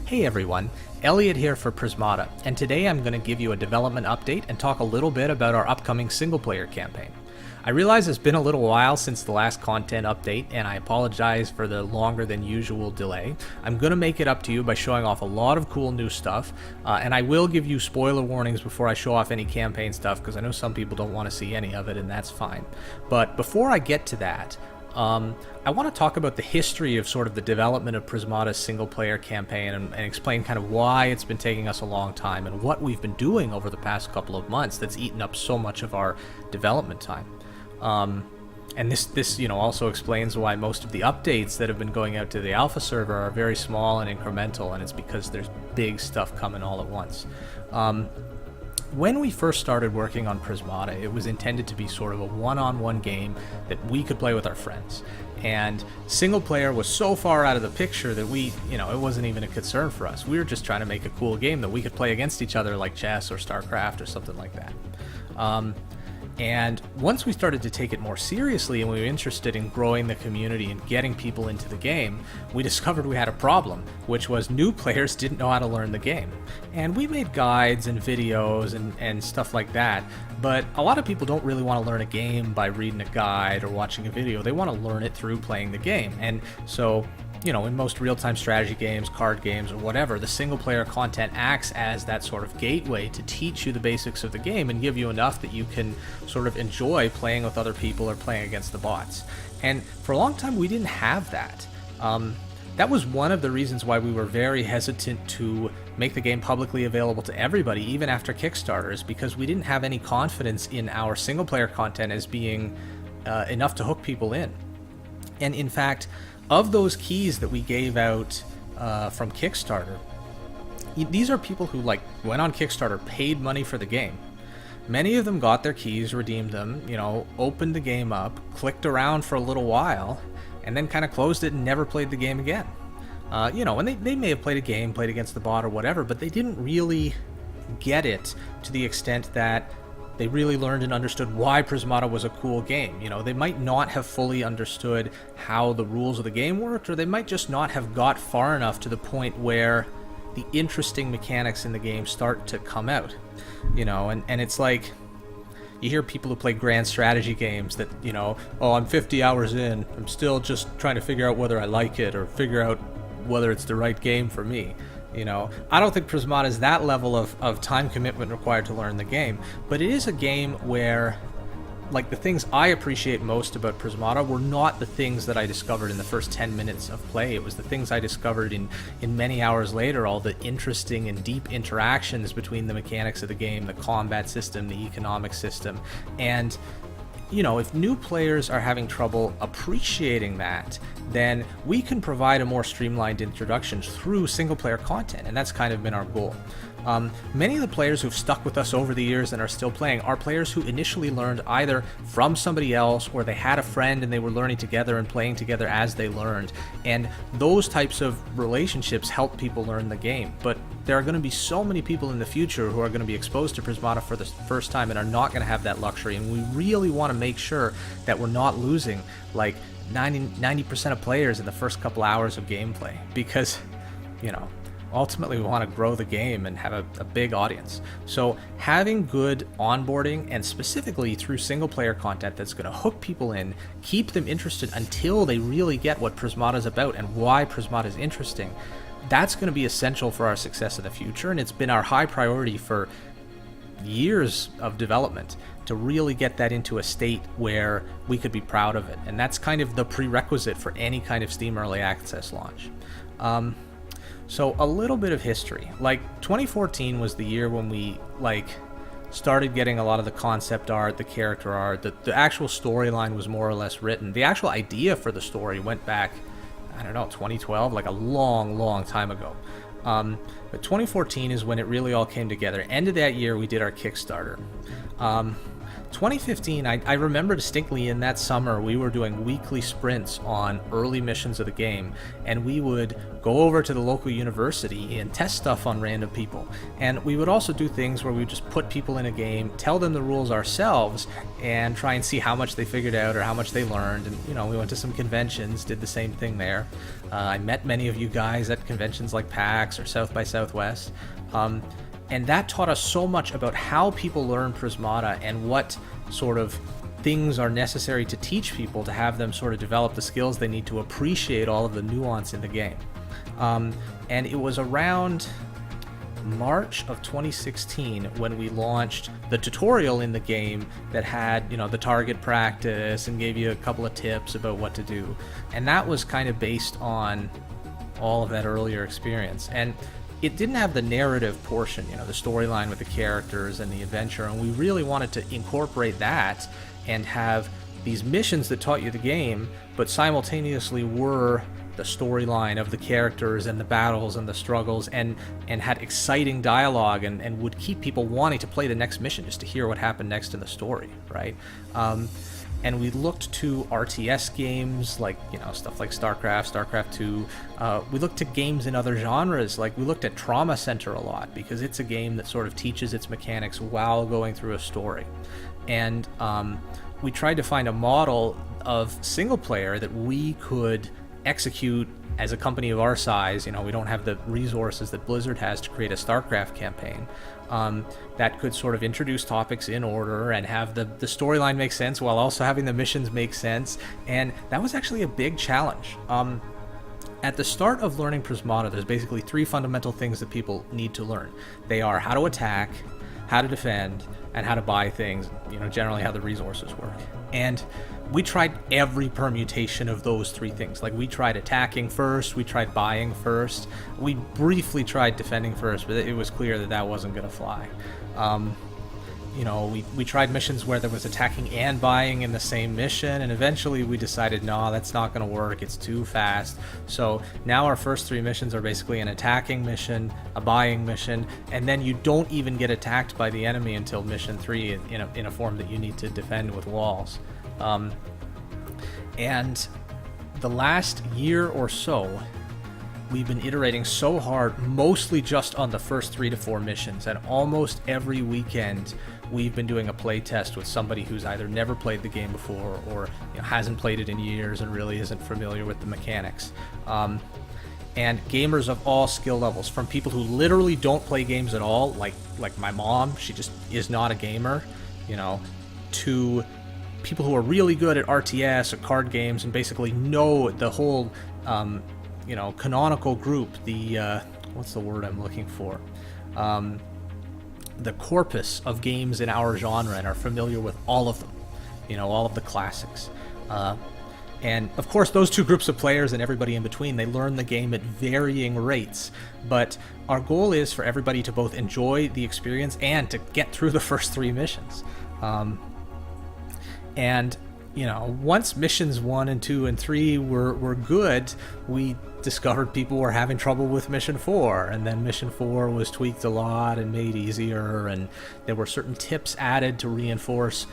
Hey everyone, Elliot here for Prismata, and today I'm going to give you a development update and talk a little bit about our upcoming single-player campaign. I realize it's been a little while since the last content update, and I apologize for the longer than usual delay. I'm going to make it up to you by showing off a lot of cool new stuff, and I will give you spoiler warnings before I show off any campaign stuff, because I know some people don't want to see any of it, and that's fine. But before I get to that, I want to talk about the history of sort of the development of Prismata's single-player campaign and explain kind of why it's been taking us a long time and what we've been doing over the past couple of months that's eaten up so much of our development time. And this also explains why most of the updates that have been going out to the alpha server are very small and incremental, and it's because there's big stuff coming all at once. When we first started working on Prismata, it was intended to be sort of a one-on-one game that we could play with our friends. And single player was so far out of the picture that it wasn't even a concern for us. We were just trying to make a cool game that we could play against each other like chess or StarCraft or something like that. And once we started to take it more seriously and we were interested in growing the community and getting people into the game, we discovered we had a problem, which was new players didn't know how to learn the game. And we made guides and videos and stuff like that, but a lot of people don't really want to learn a game by reading a guide or watching a video. They want to learn it through playing the game. And so, in most real-time strategy games, card games, or whatever, the single-player content acts as that sort of gateway to teach you the basics of the game and give you enough that you can sort of enjoy playing with other people or playing against the bots. And for a long time, we didn't have that. That was one of the reasons why we were very hesitant to make the game publicly available to everybody, even after Kickstarters, because we didn't have any confidence in our single-player content as being enough to hook people in. And in fact, of those keys that we gave out from Kickstarter, these are people who went on Kickstarter, paid money for the game. Many of them got their keys, redeemed them, opened the game up, clicked around for a little while, and then kind of closed it and never played the game again. And they may have played a game, played against the bot or whatever, but they didn't really get it to the extent that they really learned and understood why Prismata was a cool game. They might not have fully understood how the rules of the game worked, or they might just not have got far enough to the point where the interesting mechanics in the game start to come out. And it's like, you hear people who play grand strategy games that, I'm 50 hours in, I'm still just trying to figure out whether I like it or figure out whether it's the right game for me. I don't think Prismata is that level of time commitment required to learn the game, but it is a game where, the things I appreciate most about Prismata were not the things that I discovered in the first 10 minutes of play. It was the things I discovered in many hours later, all the interesting and deep interactions between the mechanics of the game, the combat system, the economic system, and if new players are having trouble appreciating that, then we can provide a more streamlined introduction through single-player content, and that's kind of been our goal. Many of the players who've stuck with us over the years and are still playing are players who initially learned either from somebody else or they had a friend and they were learning together and playing together as they learned. And those types of relationships help people learn the game. But there are going to be so many people in the future who are going to be exposed to Prismata for the first time and are not going to have that luxury. And we really want to make sure that we're not losing 90% of players in the first couple hours of gameplay, because, ultimately we want to grow the game and have a big audience. So having good onboarding, and specifically through single player content that's going to hook people in, keep them interested until they really get what Prismata is about and why Prismata is interesting, that's going to be essential for our success in the future. And it's been our high priority for years of development to really get that into a state where we could be proud of it. And that's kind of the prerequisite for any kind of Steam Early Access launch. So a little bit of history. 2014 was the year when we started getting a lot of the concept art, the character art, the actual storyline was more or less written. The actual idea for the story went back, 2012, a long time ago. But 2014 is when it really all came together. End of that year, we did our Kickstarter. 2015, I remember distinctly in that summer, we were doing weekly sprints on early missions of the game, and we would go over to the local university and test stuff on random people. And we would also do things where we would just put people in a game, tell them the rules ourselves, and try and see how much they figured out or how much they learned. And, you know, we went to some conventions, did the same thing there. I met many of you guys at conventions like PAX or South by Southwest. And that taught us so much about how people learn Prismata and what sort of things are necessary to teach people to have them sort of develop the skills they need to appreciate all of the nuance in the game. And it was around March of 2016 when we launched the tutorial in the game that had, you know, the target practice and gave you a couple of tips about what to do. And that was kind of based on all of that earlier experience. And it didn't have the narrative portion, you know, the storyline with the characters and the adventure, and we really wanted to incorporate that and have these missions that taught you the game, but simultaneously were the storyline of the characters and the battles and the struggles, and had exciting dialogue and would keep people wanting to play the next mission just to hear what happened next in the story, right? And we looked to RTS games like, you know, stuff like StarCraft, StarCraft 2. We looked to games in other genres, like we looked at Trauma Center a lot because it's a game that sort of teaches its mechanics while going through a story. And we tried to find a model of single player that we could execute as a company of our size. You know, we don't have the resources that Blizzard has to create a StarCraft campaign. That could sort of introduce topics in order and have the storyline make sense while also having the missions make sense. And that was actually a big challenge. At the start of learning Prismata, there's basically three fundamental things that people need to learn. They are how to attack, how to defend, and how to buy things, you know, generally how the resources work. And we tried every permutation of those three things. Like, we tried attacking first, we tried buying first, we briefly tried defending first, but it was clear that that wasn't going to fly. You know, we tried missions where there was attacking and buying in the same mission, and eventually we decided, no, that's not going to work, it's too fast. So now our first three missions are basically an attacking mission, a buying mission, and then you don't even get attacked by the enemy until mission 3 in a form that you need to defend with walls. And the last year or so, we've been iterating so hard, mostly just on the first 3 to 4 missions, and almost every weekend we've been doing a play test with somebody who's either never played the game before or, you know, hasn't played it in years and really isn't familiar with the mechanics. And gamers of all skill levels, from people who literally don't play games at all, like my mom, she just is not a gamer, you know, to people who are really good at RTS or card games and basically know the whole, you know, canonical group, the, what's the word I'm looking for? The corpus of games in our genre and are familiar with all of them, you know, all of the classics. And of course, those two groups of players and everybody in between, they learn the game at varying rates. But our goal is for everybody to both enjoy the experience and to get through the first 3 missions. And, you know, once missions 1 and 2 and 3 were good, we discovered people were having trouble with mission 4, and then mission 4 was tweaked a lot and made easier, and there were certain tips added to reinforce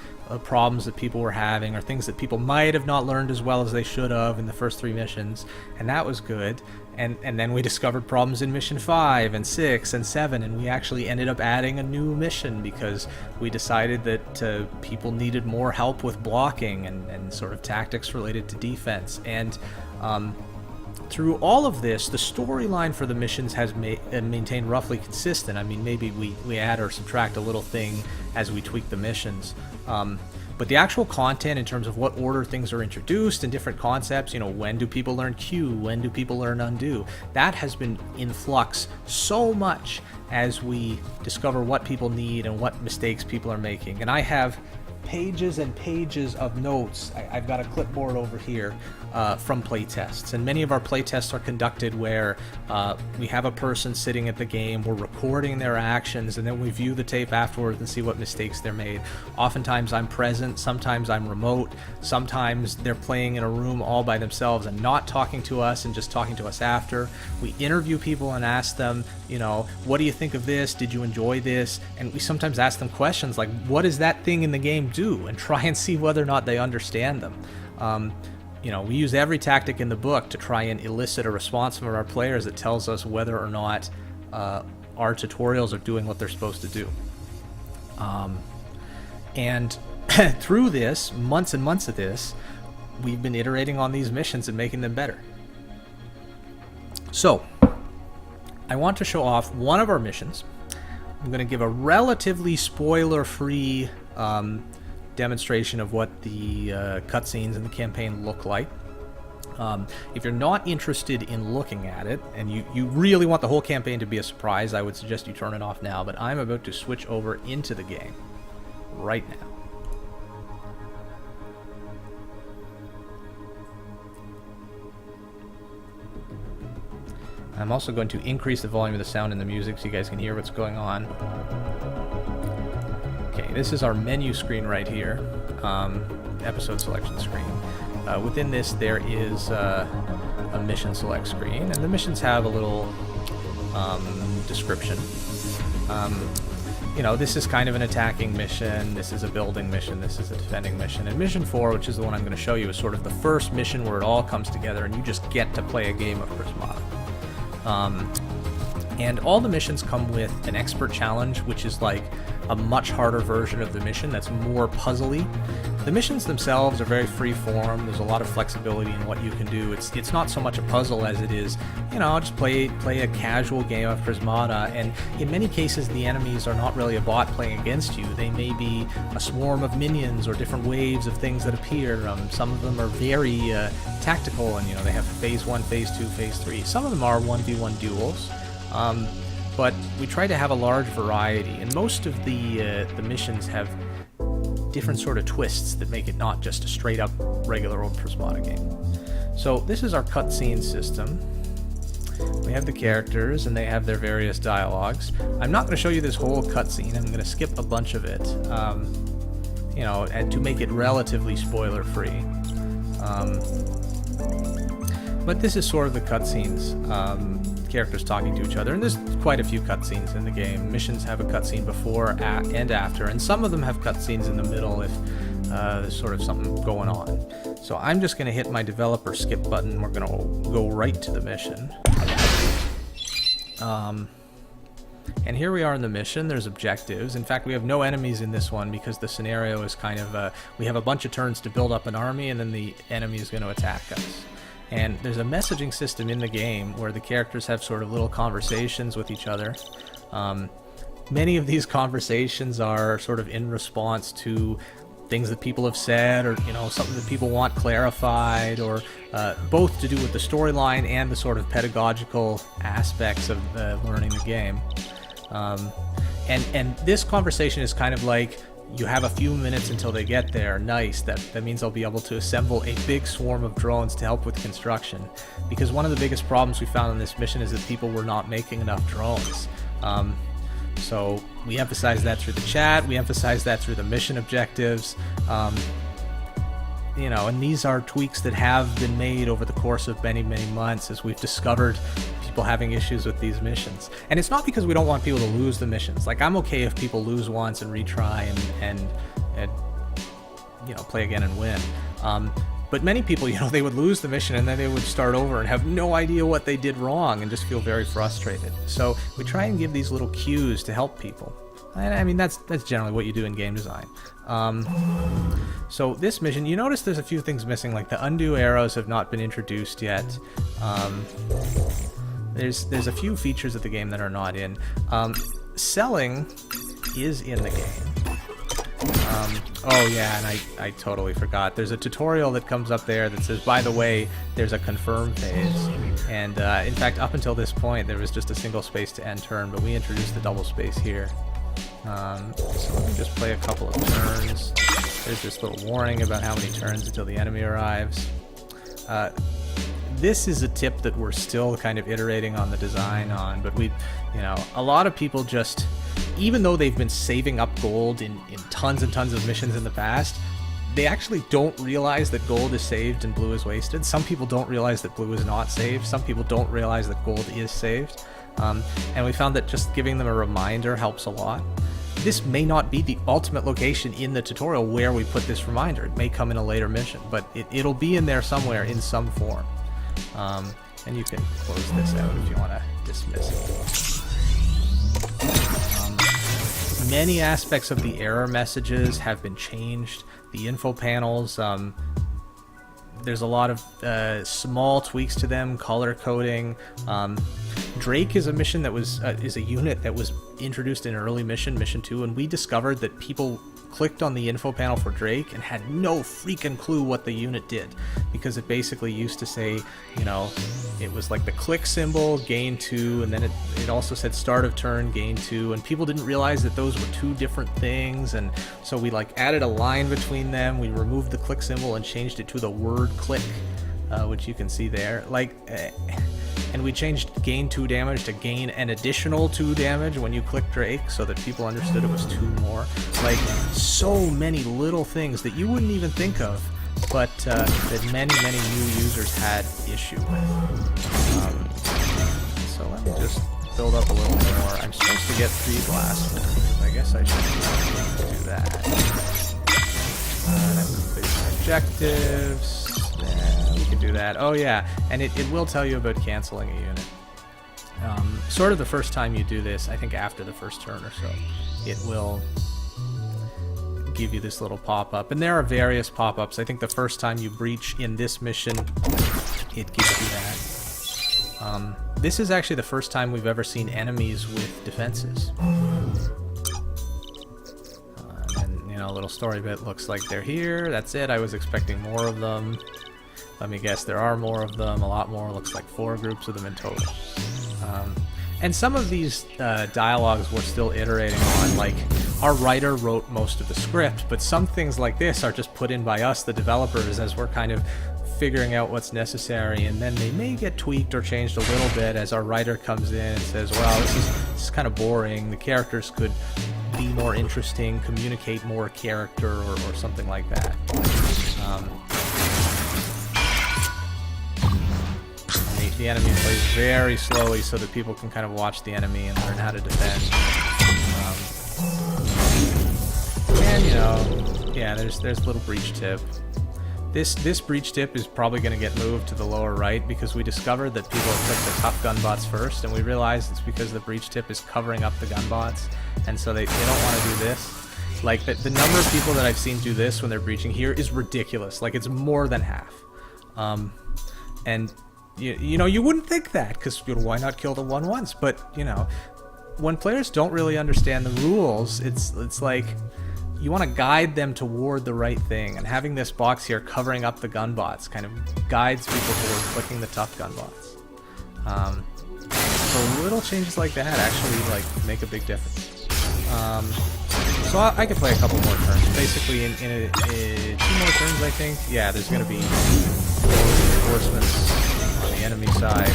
problems that people were having or things that people might have not learned as well as they should have in the first 3 missions, and that was good. And then we discovered problems in mission 5 and 6 and 7, and we actually ended up adding a new mission because we decided that people needed more help with blocking and sort of tactics related to defense. And through all of this, the storyline for the missions has maintained roughly consistent. I mean, maybe we add or subtract a little thing as we tweak the missions. But the actual content in terms of what order things are introduced and different concepts, you know, when do people learn Q, when do people learn undo, that has been in flux so much as we discover what people need and what mistakes people are making. And I have pages and pages of notes. I've got a clipboard over here from playtests. And many of our playtests are conducted where we have a person sitting at the game, we're recording their actions, and then we view the tape afterwards and see what mistakes they're made. Oftentimes I'm present, sometimes I'm remote, sometimes they're playing in a room all by themselves and not talking to us and just talking to us after. We interview people and ask them, you know, what do you think of this? Did you enjoy this? And we sometimes ask them questions like, what does that thing in the game do? And try and see whether or not they understand them. You know, we use every tactic in the book to try and elicit a response from our players that tells us whether or not our tutorials are doing what they're supposed to do. And through this, months and months of this, we've been iterating on these missions and making them better. So, I want to show off one of our missions. I'm going to give a relatively spoiler-free demonstration of what the cutscenes in the campaign look like. If you're not interested in looking at it, and you really want the whole campaign to be a surprise, I would suggest you turn it off now, but I'm about to switch over into the game right now. I'm also going to increase the volume of the sound and the music so you guys can hear what's going on. Okay, this is our menu screen right here, episode selection screen. Within this there is a mission select screen, and the missions have a little description. You know, this is kind of an attacking mission, this is a building mission, this is a defending mission, and mission 4, which is the one I'm going to show you, is sort of the first mission where it all comes together and you just get to play a game of Prismata. And all the missions come with an expert challenge, which is like a much harder version of the mission that's more puzzly. The missions themselves are very free form. There's a lot of flexibility in what you can do. It's not so much a puzzle as it is, you know, just play a casual game of Prismata. And in many cases, the enemies are not really a bot playing against you. They may be a swarm of minions or different waves of things that appear. Some of them are very tactical, and you know, they have phase 1, phase 2, phase 3. Some of them are 1v1 duels. But we try to have a large variety, and most of the missions have different sort of twists that make it not just a straight up regular old Prismata game. So this is our cutscene system. We have the characters and they have their various dialogues. I'm not going to show you this whole cutscene. I'm going to skip a bunch of it, you know, and to make it relatively spoiler free. But this is sort of the cutscenes. Characters talking to each other, and there's quite a few cutscenes in the game. Missions have a cutscene before and after, and some of them have cutscenes in the middle if there's sort of something going on. So I'm just going to hit my developer skip button. We're going to go right to the mission. And here we are in the mission. There's objectives. In fact, we have no enemies in this one because the scenario is kind of we have a bunch of turns to build up an army, and then the enemy is going to attack us. And there's a messaging system in the game where the characters have sort of little conversations with each other. Many of these conversations are sort of in response to things that people have said, or you know, something that people want clarified, or both to do with the storyline and the sort of pedagogical aspects of learning the game. And this conversation is kind of like, you have a few minutes until they get there. Nice. That means I'll be able to assemble a big swarm of drones to help with construction. Because one of the biggest problems we found on this mission is that people were not making enough drones. So we emphasize that through the chat. We emphasize that through the mission objectives. You know, and these are tweaks that have been made over the course of many, many months as we've discovered people having issues with these missions. And it's not because we don't want people to lose the missions. Like, I'm okay if people lose once and retry and you know, play again and win. But many people, you know, they would lose the mission and then they would start over and have no idea what they did wrong and just feel very frustrated. So we try and give these little cues to help people. And I mean, that's generally what you do in game design. So this mission, you notice there's a few things missing, like the undo arrows have not been introduced yet. There's a few features of the game that are not in. Selling is in the game. Oh yeah, and I totally forgot. There's a tutorial that comes up there that says, by the way, there's a confirm phase. And in fact, up until this point, there was just a single space to end turn, but we introduced the double space here. So let me just play a couple of turns. There's this little warning about how many turns until the enemy arrives. This is a tip that we're still kind of iterating on the design on, but a lot of people just, even though they've been saving up gold in tons and tons of missions in the past, they actually don't realize that gold is saved and blue is wasted. Some people don't realize that blue is not saved. Some people don't realize that gold is saved. And we found that just giving them a reminder helps a lot. This may not be the ultimate location in the tutorial where we put this reminder. It may come in a later mission, but it'll be in there somewhere in some form. And you can close this out if you want to dismiss it. Many aspects of the error messages have been changed. The info panels, there's a lot of small tweaks to them, color coding. Drake is a mission that is a unit that was introduced in early mission 2, and we discovered that people clicked on the info panel for Drake and had no freaking clue what the unit did, because it basically used to say, it was like the click symbol, gain 2, and then it also said start of turn, gain 2, and people didn't realize that those were two different things, and so we added a line between them. We removed the click symbol and changed it to the word click, which you can see there. And we changed gain 2 damage to gain an additional 2 damage when you click Drake, so that people understood it was 2 more. So many little things that you wouldn't even think of, but that many new users had issue with. So let me just build up a little more. I'm supposed to get 3 blast wounds. I guess I should do that. Complete my objectives. We can do that. Oh yeah, and it will tell you about canceling a unit. Sort of the first time you do this, I think after the first turn or so, it will give you this little pop-up. And there are various pop-ups. I think the first time you breach in this mission, it gives you that. This is actually the first time we've ever seen enemies with defenses. A little story bit, looks like they're here. That's it. I was expecting more of them. Let me guess, there are more of them, a lot more. Looks like 4 groups of them in total. And some of these dialogues we're still iterating on, our writer wrote most of the script, but some things like this are just put in by us, the developers, as we're kind of figuring out what's necessary, and then they may get tweaked or changed a little bit as our writer comes in and says, well, this is kind of boring. The characters could be more interesting, communicate more character, or something like that. The enemy plays very slowly so that people can kind of watch the enemy and learn how to defend. And yeah, there's a little breach tip. This breach tip is probably going to get moved to the lower right, because we discovered that people click the tough gun bots first, and we realized it's because the breach tip is covering up the gun bots, and so they don't want to do this. The number of people that I've seen do this when they're breaching here is ridiculous. It's more than half. And you wouldn't think that, because why not kill the one once? But when players don't really understand the rules, it's like you want to guide them toward the right thing, and having this box here covering up the gun bots kind of guides people toward clicking the tough gun bots. So little changes like that actually make a big difference. So I could play a couple more turns. Basically, in 2 more turns, I think. Yeah, there's going to be reinforcements on the enemy side.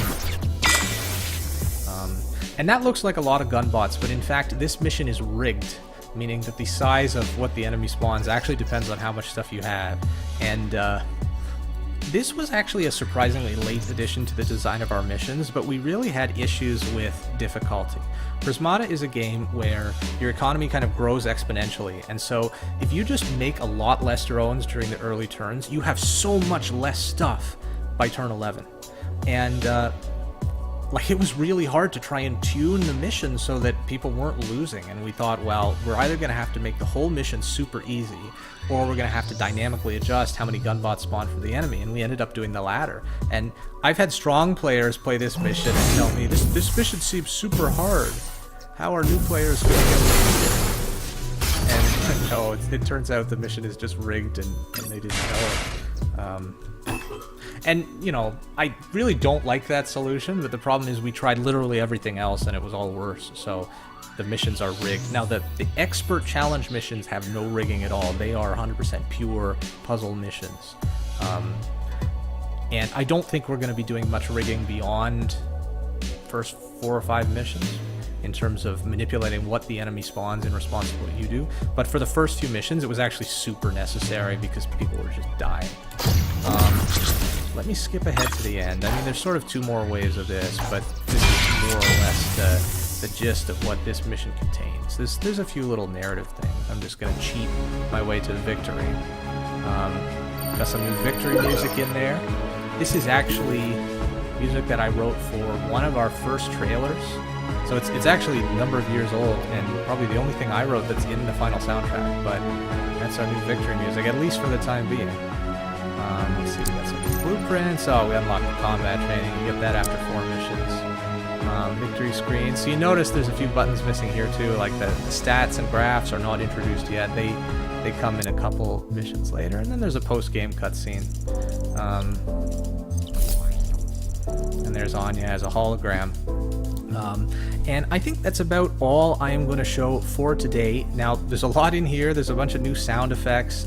And that looks like a lot of gun bots, but in fact, this mission is rigged, meaning that the size of what the enemy spawns actually depends on how much stuff you have. And this was actually a surprisingly late addition to the design of our missions, but we really had issues with difficulty. Prismata is a game where your economy kind of grows exponentially, and so if you just make a lot less drones during the early turns, you have so much less stuff by turn 11. And it was really hard to try and tune the mission so that people weren't losing, and we thought, well, we're either going to have to make the whole mission super easy, or we're going to have to dynamically adjust how many gun bots spawn for the enemy, and we ended up doing the latter. And I've had strong players play this mission and tell me, this mission seems super hard. How are new players going to kill this? And no, it turns out the mission is just rigged, and they didn't know it. And, I really don't like that solution, but the problem is we tried literally everything else and it was all worse, so the missions are rigged. Now, the expert challenge missions have no rigging at all. They are 100% pure puzzle missions. And I don't think we're going to be doing much rigging beyond first 4 or 5 missions in terms of manipulating what the enemy spawns in response to what you do. But for the first few missions, it was actually super necessary because people were just dying. Let me skip ahead to the end. I mean, there's sort of 2 more waves of this, but this is more or less the gist of what this mission contains. There's a few little narrative things. I'm just going to cheat my way to victory. Got some new victory music in there. This is actually music that I wrote for one of our first trailers. So it's actually a number of years old, and probably the only thing I wrote that's in the final soundtrack, but that's our new victory music, at least for the time being. Let's see, we got some blueprints. Oh, we unlocked the combat training. You get that after 4 missions. Victory screen. So you notice there's a few buttons missing here too, like the stats and graphs are not introduced yet. They come in a couple missions later, and then there's a post-game cutscene. And there's Anya as a hologram. And I think that's about all I am going to show for today. Now, there's a lot in here. There's a bunch of new sound effects,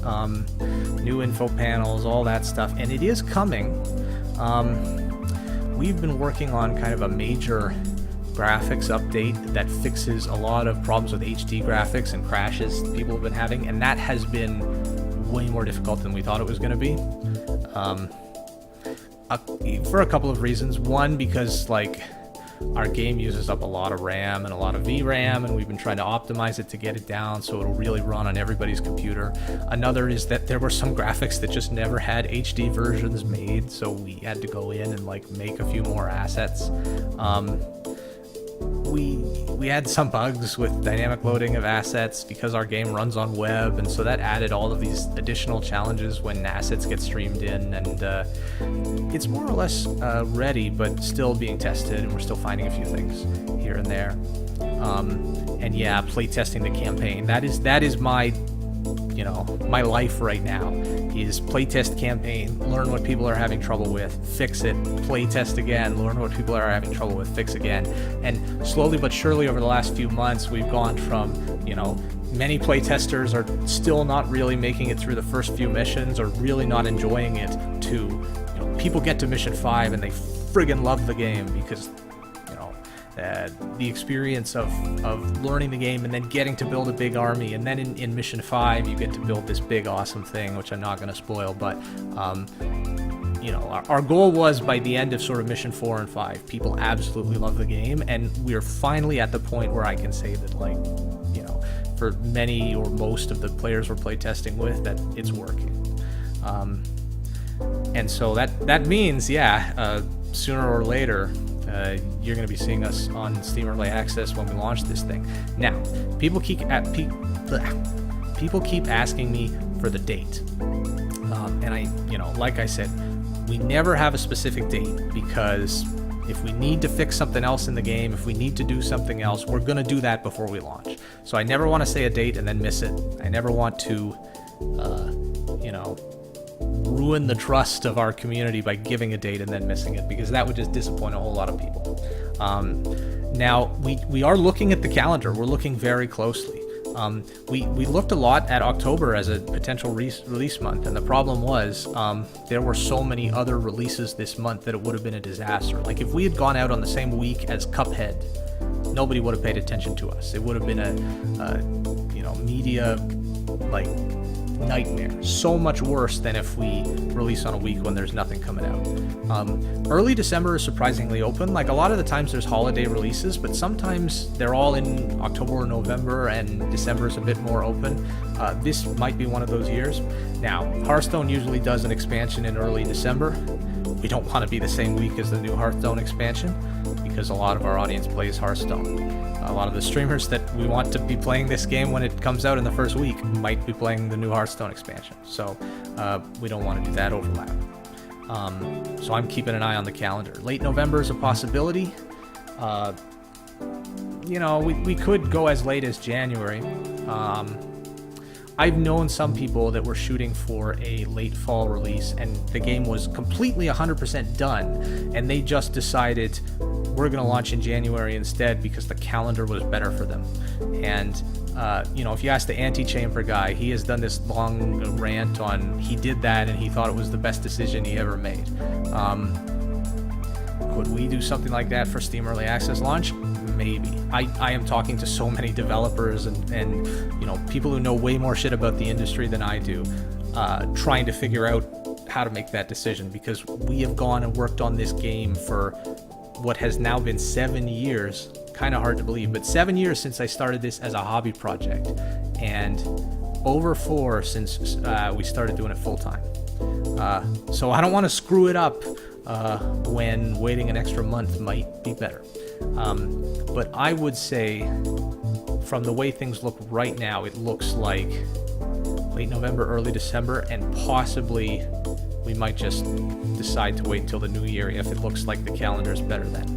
new info panels, all that stuff, and it is coming. We've been working on kind of a major graphics update that fixes a lot of problems with HD graphics and crashes people have been having, and that has been way more difficult than we thought it was going to be. For a couple of reasons. One, because like our game uses up a lot of RAM and a lot of VRAM, and we've been trying to optimize it to get it down so it'll really run on everybody's computer. Another is that there were some graphics that just never had HD versions made, so we had to go in and like make a few more assets. We had some bugs with dynamic loading of assets because our game runs on web, and so that added all of these additional challenges when assets get streamed in, and it's more or less ready, but still being tested, and we're still finding a few things here and there. And yeah, playtesting the campaign. That is my, my life right now, is playtest campaign, learn what people are having trouble with, fix it, playtest again, learn what people are having trouble with, fix again. And slowly but surely over the last few months, we've gone from, many playtesters are still not really making it through the first few missions or really not enjoying it, to, people get to mission 5 and they friggin' love the game because the experience of learning the game and then getting to build a big army, and then in mission 5 you get to build this big awesome thing, which I'm not going to spoil, but our goal was by the end of sort of mission 4 and 5, people absolutely love the game, and we're finally at the point where I can say that, for many or most of the players we're playtesting with, that it's working. And so that means, sooner or later, you're going to be seeing us on Steam Early Access when we launch this thing. Now, people keep asking me for the date, and I, like I said, we never have a specific date, because if we need to fix something else in the game, if we need to do something else, we're going to do that before we launch. So I never want to say a date and then miss it. I never want to, ruin the trust of our community by giving a date and then missing it, because that would just disappoint a whole lot of people. Now, we are looking at the calendar. We're looking very closely. We looked a lot at October as a potential release month, and the problem was there were so many other releases this month that it would have been a disaster. Like, if we had gone out on the same week as Cuphead, nobody would have paid attention to us. It would have been a media nightmare. So much worse than if we release on a week when there's nothing coming out. Early December is surprisingly open. Like, a lot of the times there's holiday releases, but sometimes they're all in October or November, and December is a bit more open. This might be one of those years. Now, Hearthstone usually does an expansion in early December. We don't want to be the same week as the new Hearthstone expansion, because a lot of our audience plays Hearthstone. A lot of the streamers that we want to be playing this game when it comes out in the first week might be playing the new Hearthstone expansion. So we don't want to do that overlap. So I'm keeping an eye on the calendar. Late November is a possibility. We could go as late as January. I've known some people that were shooting for a late fall release, and the game was completely 100% done, and they just decided, we're going to launch in January instead because the calendar was better for them. And You know, if you ask the Antichamber guy, he has done this long rant on he did that and he thought it was the best decision he ever made. Could we do something like that for Steam Early Access launch? Maybe. I am talking to so many developers and you know, people who know way more shit about the industry than I do, trying to figure out how to make that decision, because we have gone and worked on this game for what has now been 7 years. Kind of hard to believe, but 7 years since I started this as a hobby project, and over 4 since we started doing it full time. So I don't want to screw it up when waiting an extra month might be better. But I would say, from the way things look right now, it looks like late November, early December, and possibly we might just decide to wait until the new year if it looks like the calendar is better then.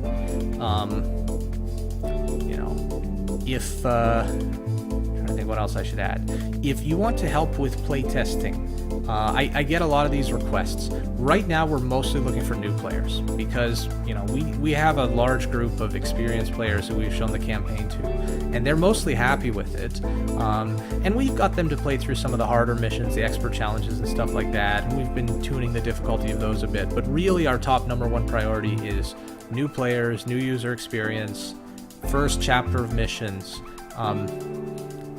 You know, if trying to think what else I should add. If you want to help with playtesting, I get a lot of these requests. Right now, we're mostly looking for new players because, you know, we have a large group of experienced players who we've shown the campaign to, and they're mostly happy with it. And we've got them to play through some of the harder missions, the expert challenges and stuff like that, and we've been tuning the difficulty of those a bit. But really, our top #1 priority is new players, new user experience, first chapter of missions.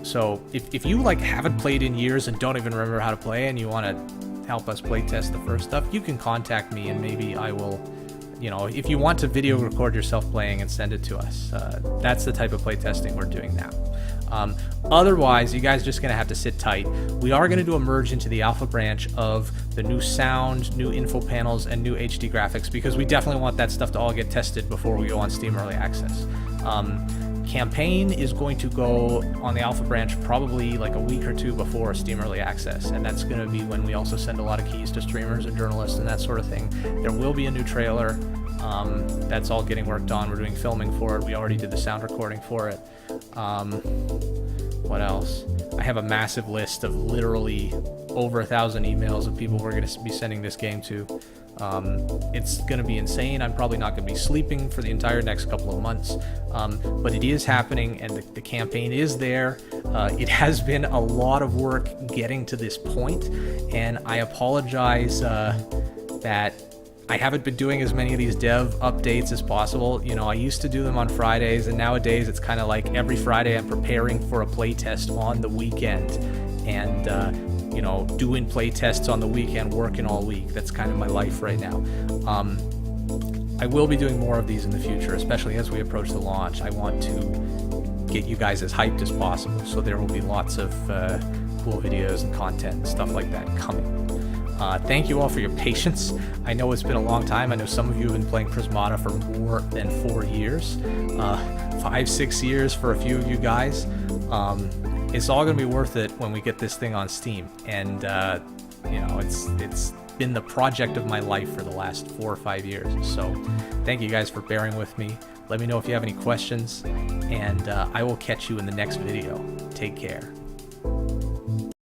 So if you like haven't played in years and don't even remember how to play and you want to help us play test the first stuff, you can contact me and maybe I will, you know, if you want to video record yourself playing and send it to us, that's the type of play testing we're doing now. Otherwise, you guys are just going to have to sit tight. We are going to do a merge into the alpha branch of the new sound, new info panels, and new HD graphics, because we definitely want that stuff to all get tested before we go on Steam Early Access. Campaign is going to go on the alpha branch probably like a week or 2 before Steam Early Access, and that's going to be when we also send a lot of keys to streamers and journalists and that sort of thing. There will be a new trailer. That's all getting worked on. We're doing filming for it. We already did the sound recording for it. What else? I have a massive list of literally over 1,000 emails of people we're going to be sending this game to. It's going to be insane. I'm probably not going to be sleeping for the entire next couple of months, but it is happening, and the campaign is there. It has been a lot of work getting to this point, and I apologize that I haven't been doing as many of these dev updates as possible. You know, I used to do them on Fridays, and nowadays it's kind of like every Friday I'm preparing for a playtest on the weekend, and you know, doing play tests on the weekend, working all week. That's kind of my life right now. I will be doing more of these in the future, especially as we approach the launch. I want to get you guys as hyped as possible, so there will be lots of cool videos and content and stuff like that coming. Thank you all for your patience. I know it's been a long time. I know some of you have been playing Prismata for more than 4 years, 5-6 years for a few of you guys. It's all going to be worth it when we get this thing on Steam, and you know, it's been the project of my life for the last 4 or 5 years. So thank you guys for bearing with me. Let me know if you have any questions, and I will catch you in the next video. Take care.